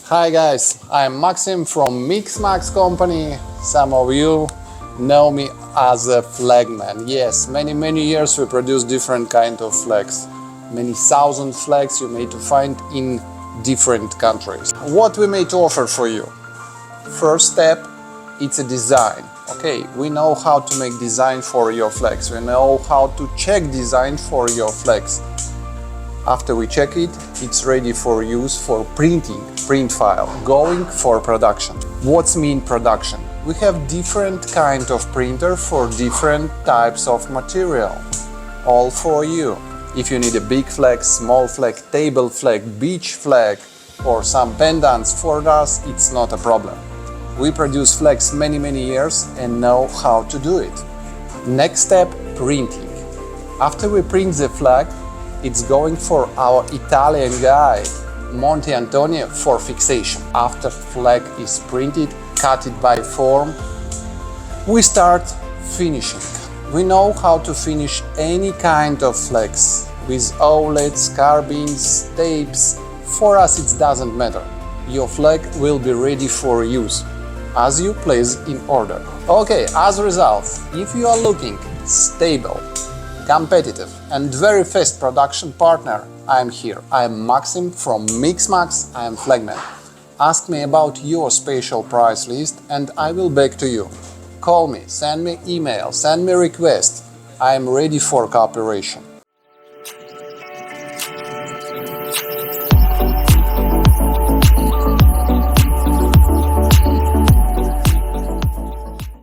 Hi guys, I'm Maxim from Mixmax company. Some of you know me as a flagman. Yes, many years we produce different kind of flags. Many thousand flags you may to find in different countries. What we may to offer for you? First step, it's a design. Okay, we know how to make design for your flags. We know how to check design for your flags. After we check it, it's ready for use for printing, print file, going for production. What's mean production? We have different kind of printer for different types of material. All for you. If you need a big flag, small flag, table flag, beach flag or some pendants for us, it's not a problem. We produce flags many years and know how to do it. Next step, printing. After we print the flag, it's going for our Italian guy, Monte Antonio, for fixation. After flag is printed, cut it by form, we start finishing. We know how to finish any kind of flags with outlets, carbines, tapes. For us it doesn't matter. Your flag will be ready for use as you place in order. Okay, as a result, if you are looking stable, competitive and very fast production partner, I am here. I am Maxim from Mixmax, I am flagman. Ask me about your special price list and I will back to you. Call me, send me email, send me request. I am ready for cooperation.